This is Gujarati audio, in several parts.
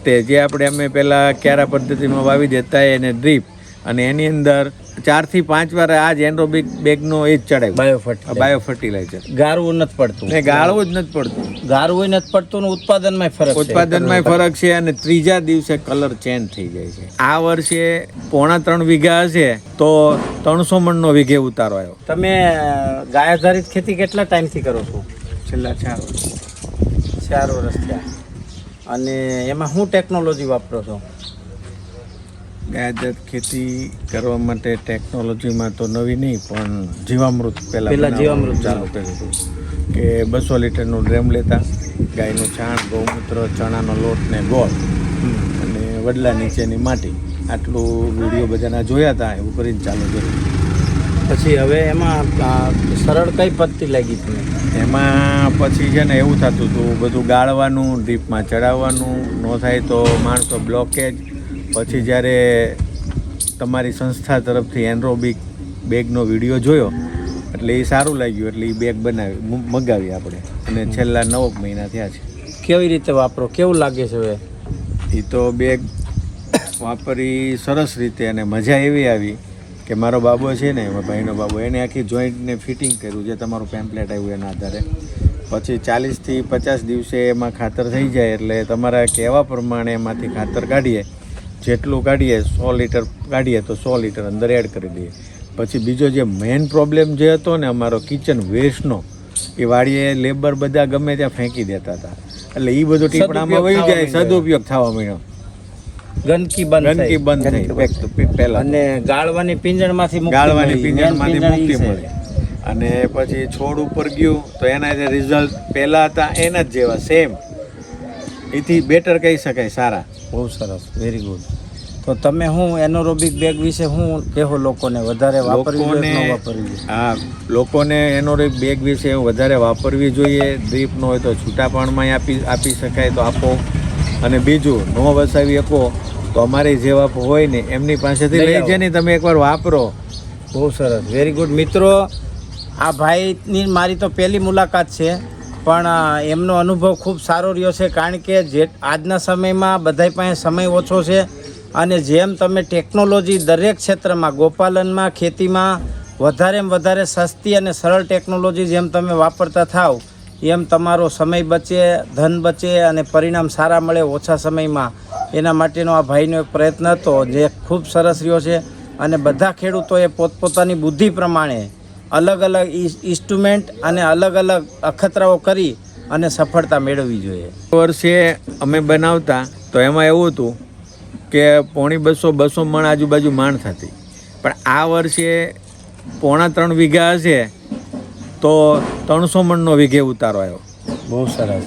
તે જે આપણે અમે પહેલાં ક્યારા પદ્ધતિમાં વાવી દેતા એને ડ્રીપ અને એની અંદર 4 થી 5 વાર આ જ એનરોબિક બેગનો એ જ ચડાવ્યો બાયો ફર્ટિલાઇઝર. ગાળવું નથી પડતું ને ગાળવું જ નથી પડતું, ગાળવું નથી પડતું ને ઉત્પાદનમાં ફરક છે અને ત્રીજા દિવસે કલર ચેન્જ થઈ જાય છે. આ વર્ષે 3.5 વીઘા હશે તો 300 મણનો વીઘે ઉતારો આવ્યો. તમે ગાય આધારિત ખેતી કેટલા ટાઈમથી કરો છો? છેલ્લા 4 વર્ષ. 4 વર્ષ થયા. અને એમાં શું ટેકનોલોજી વાપરો છો? ગાય આધારિત ખેતી કરવા માટે ટેકનોલોજીમાં તો નવી નહીં, પણ જીવામૃત પહેલાં જીવામૃત ચાલુ કર્યું હતું કે 200 લીટરનું ડ્રેમ લેતા, ગાયનું છાણ, ગૌમૂત્ર, ચણાનો લોટ ને ગોળ અને વડલા નીચેની માટી, આટલું વિડીયો બધાના જોયા હતા, એવું કરીને ચાલુ કર્યું. પછી હવે એમાં સરળ કઈ પદ્ધતિ લાગી તમને? એમાં પછી છે ને એવું થતું હતું, બધું ગાળવાનું, ડ્રીપમાં ચડાવવાનું, ન થાય તો માણસો બ્લોકેજ. પછી જ્યારે તમારી સંસ્થા તરફથી એનરોબિક બેગનો વિડીયો જોયો એટલે એ સારું લાગ્યું, એટલે એ બેગ મગાવી આપણે અને છેલ્લા 9 મહિના થયા છે. કેવી રીતે વાપરો, કેવું લાગે છે હવે? એ તો બેગ વાપરી સરસ રીતે અને મજા એવી આવી કે મારો બાબો છે ને, એમાં ભાઈનો બાબો, એને આખી જોઈન્ટને ફિટિંગ કર્યું, જે તમારું પેમ્પલેટ આવ્યું એના આધારે. પછી 40 થી 50 દિવસે એમાં ખાતર થઈ જાય એટલે તમારા કહેવા પ્રમાણે એમાંથી ખાતર કાઢીએ, જેટલું કાઢીએ 100 લીટર કાઢીએ તો 100 લીટર અંદર એડ કરી દઈએ. પછી બીજો જે મેઇન પ્રોબ્લેમ જે હતો ને અમારો કિચન વેસ્ટનો, એ વાડીએ લેબર બધા ગમે ત્યાં ફેંકી દેતા હતા, એટલે એ બધું ટીપણામાં વહી જાય, સદુપયોગ થવા માંડ્યો. ગંદકી બંધ થઈ પહેલા, અને ગાળવાની પિંજણમાંથી મુક્તિ મળે. અને પછી છોડ ઉપર ગયું તો એના જે રિઝલ્ટ પહેલા હતા એના જ જેવા સેમ, એથી બેટર કહી શકાય, સારા. બહુ સરસ, વેરી ગુડ. તો તમે હું એનોરોબિક બેગ વિશે હું કહો લોકોને, વધારે વાપરવી જોઈએ ન વાપરવી જોઈએ? હા, લોકોને એનોરોબિક બેગ વિશે વધારે વાપરવી જોઈએ. ડ્રીપ નો હોય તો છૂટા પાણીમાં આપી શકાય તો આપો, અને બીજું ન વસાવી શકો તો અમારી જેવા હોય ને એમની પાસેથી લઈ જઈને તમે એકવાર વાપરો. બહુ સરસ, વેરી ગુડ. મિત્રો, આ ભાઈની મારી તો પહેલી મુલાકાત છે, પણ એમનો અનુભવ ખૂબ સારો રહ્યો છે, કારણ કે આજના સમયમાં બધાય પાસે સમય ઓછો છે, અને જેમ તમે ટેકનોલોજી દરેક ક્ષેત્રમાં, ગોપાલનમાં, ખેતીમાં વધારેમાં વધારે સસ્તી અને સરળ ટેકનોલોજી જેમ તમે વાપરતા થાવ એમ તમારો સમય બચે, ધન બચે અને પરિણામ સારા મળે ઓછા સમયમાં. એના માટેનો આ ભાઈનો એક પ્રયત્ન હતો જે ખૂબ સરસ રહ્યો છે. અને બધા ખેડૂતોએ પોતપોતાની બુદ્ધિ પ્રમાણે અલગ અલગ ઇન્સ્ટ્રુમેન્ટ અને અલગ અલગ અખતરાઓ કરી અને સફળતા મેળવવી જોઈએ. વર્ષે અમે બનાવતા તો એમાં એવું હતું કે 250-200 મણ આજુબાજુ માણ થતી, પણ આ વર્ષે 3.5 વીઘા હશે તો 300 મણનો વીઘે ઉતારો આવ્યો. બહુ સરસ.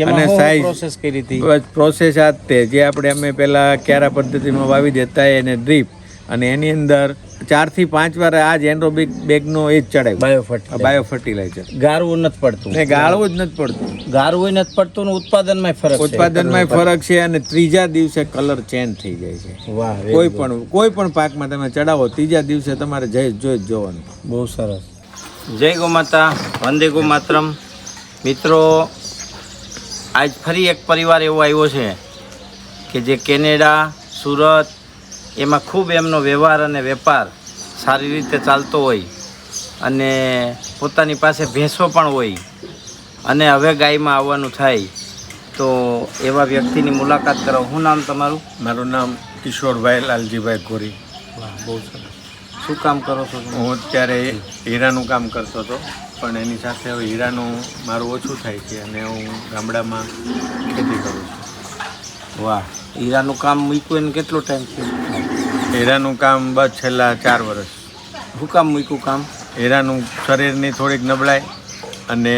અને સાઈઝ પ્રોસેસ કરી હતી? પ્રોસેસ આ તે જે આપણે અમે પહેલાં ક્યારા પદ્ધતિમાં વાવી દેતા એને ડ્રીપ અને એની અંદર 4 થી 5 વાર આ જ એનરોબિક બેગનો એ જ ચડાવ્યો બાયો ફર્ટિલાઇઝર. ગાળવું નથી પડતું ને ગાળવું જ નથી પડતું, ગાળવું નથી પડતું ને ઉત્પાદનમાં ફરક છે અને ત્રીજા દિવસે કલર ચેન્જ થઈ જાય છે. વાહ! કોઈ પણ પાકમાં તમે ચડાવો ત્રીજા દિવસે તમારે જોઈ જ જોવાનું. બહુ સરસ. જય ગૌ માતા, વંદે ગૌ માતરમ. મિત્રો, આજ ફરી એક પરિવાર એવો આવ્યો છે કે જે કેનેડા, સુરત એમાં ખૂબ એમનો વ્યવહાર અને વેપાર સારી રીતે ચાલતો હોય અને પોતાની પાસે ભેંસો પણ હોય અને હવે ગાયમાં આવવાનું થાય, તો એવા વ્યક્તિની મુલાકાત કરો. શું નામ તમારું? મારું નામ કિશોરભાઈ લાલજીભાઈ ગોરી. વાહ, બહુ સરસ. શું કામ કરો છો? હું અત્યારે હીરાનું કામ કરતો હતો, પણ એની સાથે હવે હીરાનું મારું ઓછું થાય છે અને હું ગામડામાં ખેતી કરું છું. વાહ! હીરાનું કામ મૂક્યું એને કેટલો ટાઈમ થયો? હીરાનું કામ બસ છેલ્લા 4 વર્ષ. શું કામ મૂક્યું કામ? હીરાનું શરીરની થોડીક નબળાઈ અને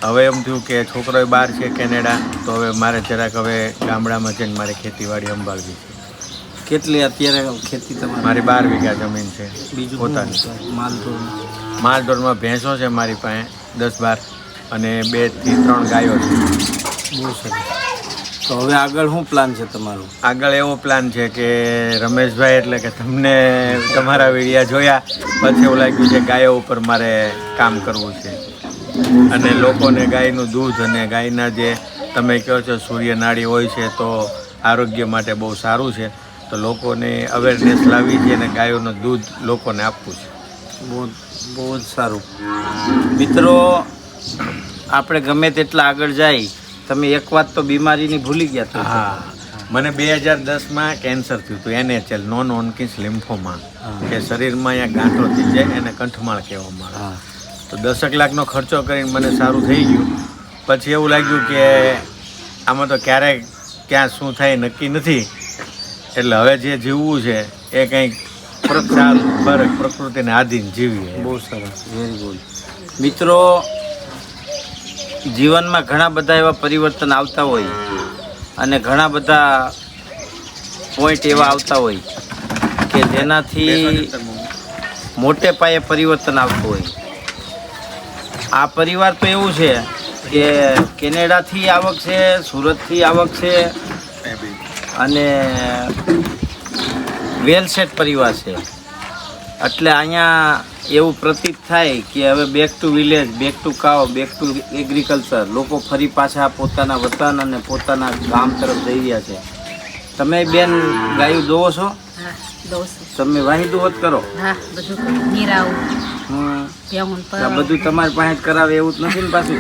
હવે એમ થયું કે છોકરો બહાર છે કેનેડા, તો હવે મારે જરાક હવે ગામડામાં જઈને મારે ખેતીવાડી સંભાળવી છે. કેટલી અત્યારે ખેતી તમારી? મારી 12 વીઘા જમીન છે. બીજું પોતાની માલઢોરમાં ભેંસો છે મારી પાસે 10-12 અને 2 થી 3 ગાયો છે. બહુ સરસ. તો હવે આગળ શું પ્લાન છે તમારો? આગળ એવો પ્લાન છે કે રમેશભાઈ, એટલે કે તમને તમારા વિડીયા જોયા પછી એવું લાગ્યું છે ગાયો ઉપર મારે કામ કરવું છે અને લોકોને ગાયનું દૂધ અને ગાયના જે તમે કહો છો સૂર્યનાળી હોય છે, તો આરોગ્ય માટે બહુ સારું છે. તો લોકોને અવેરનેસ લાવવી છે અને ગાયોનું દૂધ લોકોને આપવું છે. બહુ જ સારું. મિત્રો, આપણે ગમે તેટલા આગળ જાય, તમે એક વાત તો બીમારીની ભૂલી ગયા તો. હા, મને 2010માં કેન્સર થયું હતું, NHL નોન હોનકિન્સ લિમ્ફોમા, કે શરીરમાં અહીંયા ગાંઠો થઈ જાય એને કંઠમાળ કહેવામાં આવે. તો 10 લાખનો ખર્ચો કરીને મને સારું થઈ ગયું. પછી એવું લાગ્યું કે આમાં તો ક્યારેક ક્યાં શું થાય નક્કી નથી, એટલે હવે જે જીવવું છે એ કંઈક પ્રકૃતિને આધીન જીવીએ. બહુ સરસ, વેરી ગુડ. મિત્રો, જીવનમાં ઘણા બધા એવા પરિવર્તન આવતા હોય અને ઘણા બધા પોઈન્ટ એવા આવતા હોય કે જેનાથી મોટે પાયે પરિવર્તન આવતું હોય. આ પરિવાર તો એવું છે કે કેનેડાથી આવક છે, સુરતથી આવક છે અને વેલ સેટ પરિવાર છે. એટલે અહીંયા એવું પ્રતીત થાય કે હવે back to village, back to કાવ, બેક ટુ એગ્રીકલ્ચર. લોકો ફરી પાછા પોતાના વતન અને પોતાના ગામ તરફ જઈ રહ્યા છે. તમે બેન ગાયું દોવો છો? તમે વાહી દોવત કરો? બધું તમારી પાસે જ કરાવે એવું જ નથી ને પાછું?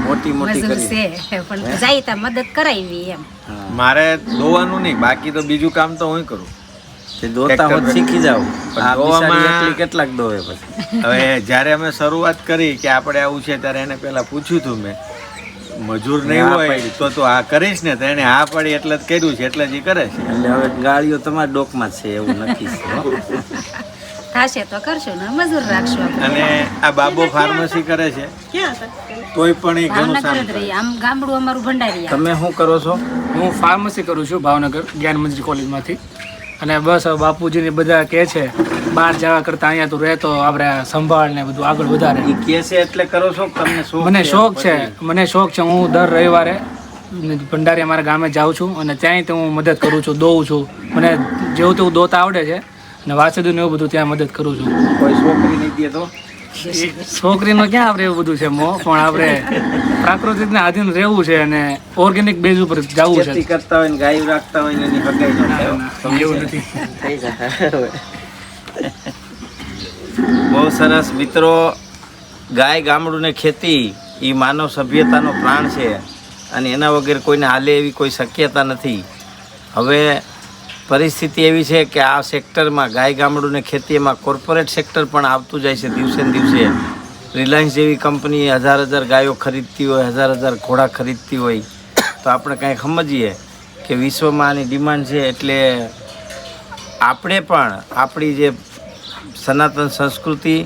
મોટી મોટી મદદ કરાવી એમ. મારે દોવાનું નહીં, બાકી તો બીજું કામ તો હું કરું. દોતા હોત શીખી જાવ. કેટલાક દોવે પછી? હવે જ્યારે અમે શરૂઆત કરી કે આપણે આવું છે ત્યારે એને પહેલા પૂછ્યું હતું મેં, મજૂર નહીં હોય તો આ કરીશ ને? તો એને હા પાડી એટલે જ કર્યું છે, એટલે જ એ કરે છે. એટલે હવે ગાળીઓ તમારા ડોકમાં છે એવું નક્કી છે. થશે તો કરશું ને મજૂર રાખશું. અને આ બાબો ફાર્મસી કરે છે, તોય પણ એ ઘણું સારું કરે. આમ ગામડું અમારું ભંડારી. તમે શું કરો છો? હું ફાર્મસી કરું છું ભાવનગર જ્ઞાન મંદિર કોલેજમાંથી. અને બસ હવે બાપુજીને બધા કહે છે બહાર જવા કરતાં અહીંયા તું રહેતો આપણે સંભાળ ને બધું આગળ વધારે. એ કહે છે એટલે કરો છો? તમને શોખ? મને શોખ છે, મને શોખ છે. હું દર રવિવારે ભંડારી અમારા ગામે જાઉં છું અને ત્યાંય તો હું મદદ કરું છું, દોઉં છું. મને જેવું તેવું દોતા આવડે છે અને વાસેદું ને એવું બધું ત્યાં મદદ કરું છું. કોઈ છોકરી નહીં દે તો? છોકરીનો ક્યાં આપણે એવું બધું છે મોહ, પણ આપણે પ્રાકૃતિકના આધીન રહેવું છે અને ઓર્ગેનિક બેઝ ઉપર જવું છે. ખેતી કરતા હોય ને ગાયું રાખતા હોય ને એની હગાઈ ન થાય. એવું નથી. બહુ સરસ. મિત્રો, ગાય, ગામડું ને ખેતી એ માનવ સભ્યતાનો પ્રાણ છે અને એના વગર કોઈને હાલે એવી કોઈ શક્યતા નથી. હવે પરિસ્થિતિ એવી છે કે આ સેક્ટરમાં ગાય, ગામડું ને ખેતીમાં કોર્પોરેટ સેક્ટર પણ આવતું જાય છે દિવસે ને દિવસે. રિલાયન્સ જેવી કંપની 1000 ગાયો ખરીદતી હોય, 1000 ઘોડા ખરીદતી હોય. તો આપણે કાંઈ સમજીએ કે વિશ્વમાં આની ડિમાન્ડ છે. એટલે આપણે પણ આપણી જે સનાતન સંસ્કૃતિ,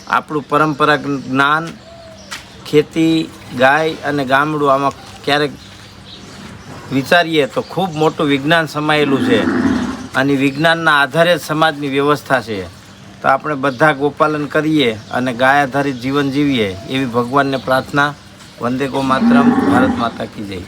આપણું પરંપરાગત જ્ઞાન, ખેતી, ગાય અને ગામડું, આમાં ક્યારેક વિચારીએ તો ખૂબ મોટું વિજ્ઞાન સમાયેલું છે અને વિજ્ઞાનના આધારે જ સમાજની વ્યવસ્થા છે. તો આપણે બધા ગોપાલન કરીએ અને ગાય આધારિત જીવન જીવીએ એવી ભગવાનને પ્રાર્થના. વંદે ગો માતરમ. ભારત માતા કી જય.